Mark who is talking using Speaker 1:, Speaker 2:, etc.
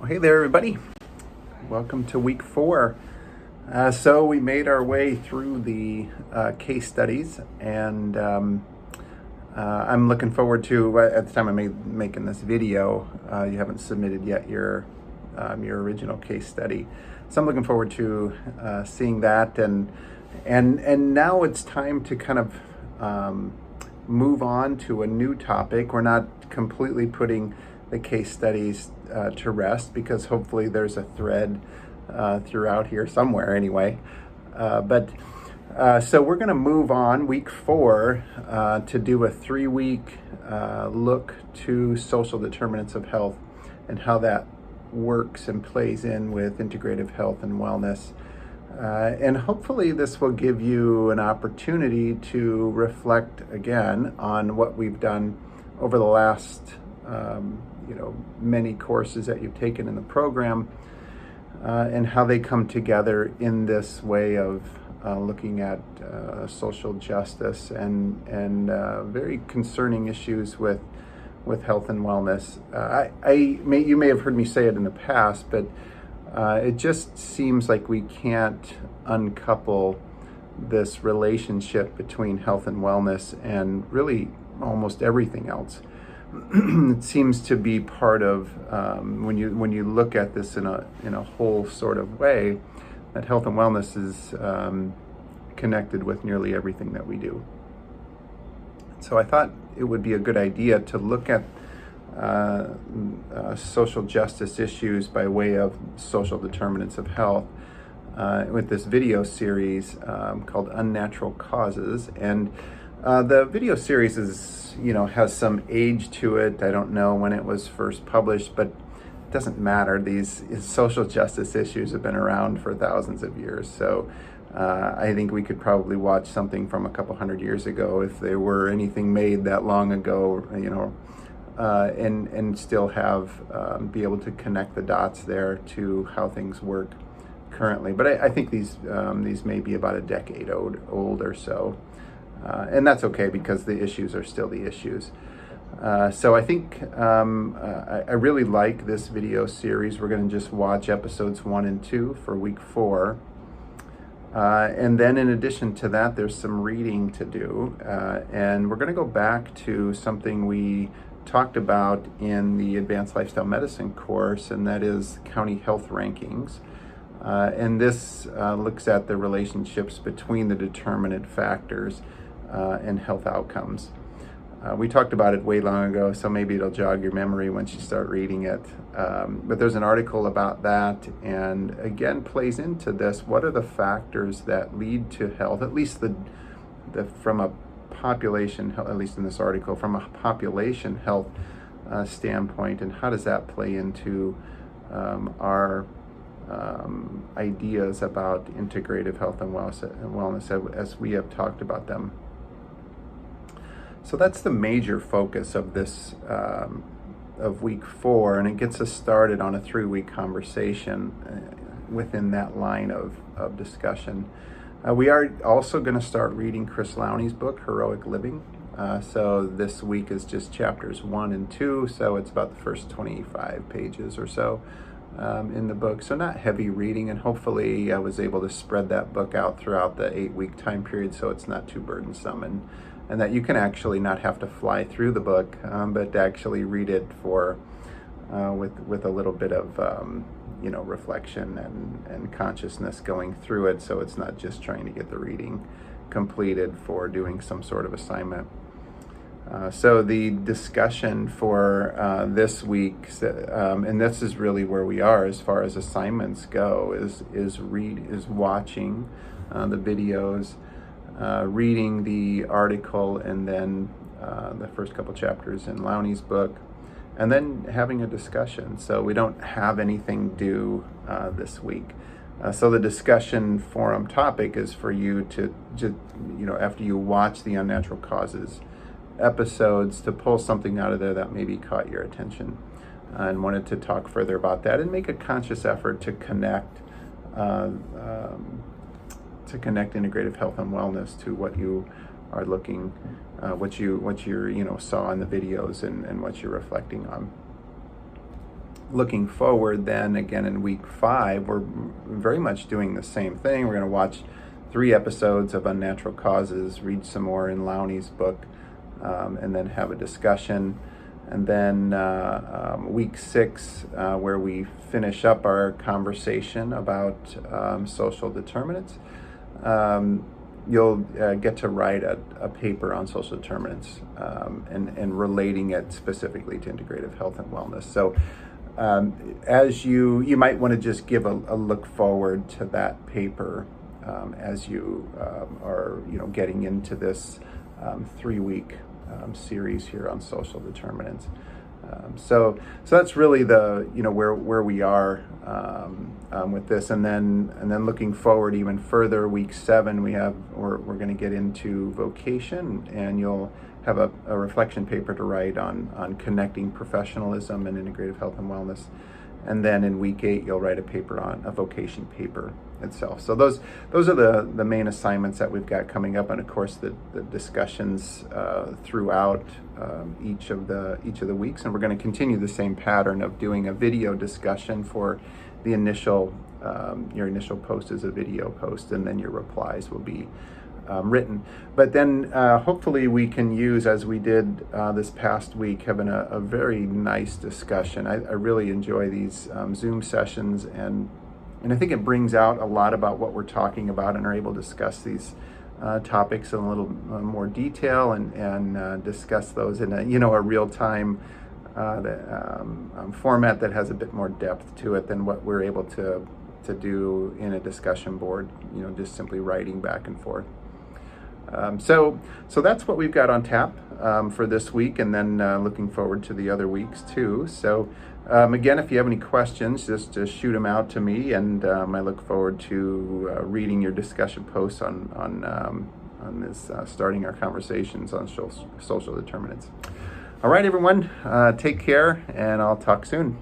Speaker 1: Well, hey there, everybody. Welcome to week 4. So we made our way through the case studies, and I'm looking forward to, at the time I'm making this video, you haven't submitted yet your original case study. So I'm looking forward to seeing that, and now it's time to kind of move on to a new topic. We're not completely putting the case studies to rest, because hopefully there's a thread throughout here somewhere anyway. So we're going to move on week 4 to do a 3-week look to social determinants of health and how that works and plays in with integrative health and wellness. And hopefully this will give you an opportunity to reflect again on what we've done over the last many courses that you've taken in the program, and how they come together in this way of looking at social justice and very concerning issues with health and wellness. You may have heard me say it in the past, but it just seems like we can't uncouple this relationship between health and wellness and really almost everything else. It seems to be part of when you look at this in a whole sort of way, that health and wellness is connected with nearly everything that we do. So I thought it would be a good idea to look at social justice issues by way of social determinants of health with this video series called Unnatural Causes. And the video series has some age to it. I don't know when it was first published, but it doesn't matter. These social justice issues have been around for thousands of years. So I think we could probably watch something from a couple hundred years ago, if there were anything made that long ago, and still have be able to connect the dots there to how things work currently. But I think these may be about a decade old or so. And that's okay, because the issues are still the issues. So I think I really like this video series. We're going to just watch episodes 1 and 2 for week 4. And then in addition to that, there's some reading to do. And we're going to go back to something we talked about in the Advanced Lifestyle Medicine course, and that is county health rankings. And this looks at the relationships between the determinant factors and health outcomes. We talked about it way long ago, so maybe it'll jog your memory once you start reading it. But there's an article about that, and again plays into this. What are the factors that lead to health, at least from a population, at least in this article, from a population health standpoint, and how does that play into our ideas about integrative health and wellness as we have talked about them. So that's the major focus of this of week 4, and it gets us started on a 3-week conversation within that line of discussion. We are also going to start reading Chris Lowney's book, Heroic Living. So this week is just chapters 1 and 2, so it's about the first 25 pages or so in the book. So not heavy reading, and hopefully I was able to spread that book out throughout the 8-week time period so it's not too burdensome, and that you can actually not have to fly through the book, but actually read it with a little bit of reflection and consciousness going through it, so it's not just trying to get the reading completed for doing some sort of assignment. So the discussion for this week, and this is really where we are as far as assignments go, is watching the videos, reading the article, and then the first couple chapters in Lowney's book, and then having a discussion. So we don't have anything due this week. So the discussion forum topic is for you to after you watch the Unnatural Causes episodes, to pull something out of there that maybe caught your attention and wanted to talk further about that, and make a conscious effort to connect integrative health and wellness to what you are looking, what you saw in the videos and what you're reflecting on. looking forward, then again in week 5, we're very much doing the same thing. We're going to watch 3 episodes of Unnatural Causes, read some more in Lowney's book, and then have a discussion. And then week 6, where we finish up our conversation about social determinants, you'll get to write a paper on social determinants and relating it specifically to integrative health and wellness. So as you might want to just give a look forward to that paper as you are getting into this 3-week series here on social determinants. So that's really the where we are with this, and then looking forward even further. Week 7, we're going to get into vocation, and you'll have a reflection paper to write on connecting professionalism and integrative health and wellness. And then in week 8, you'll write a paper on a vocation paper itself. So those are the main assignments that we've got coming up, and of course the discussions throughout each of the weeks. And we're going to continue the same pattern of doing a video discussion for the initial your initial post is a video post, and then your replies will be written. But then hopefully we can use, as we did this past week, having a very nice discussion. I really enjoy these Zoom sessions, and I think it brings out a lot about what we're talking about, and are able to discuss these topics in a little more detail, and discuss those in a real-time format that has a bit more depth to it than what we're able to do in a discussion board, just simply writing back and forth. So that's what we've got on tap for this week, and then looking forward to the other weeks too. So again, if you have any questions, just shoot them out to me, and I look forward to reading your discussion posts on this starting our conversations on social determinants. All right, everyone, take care, and I'll talk soon.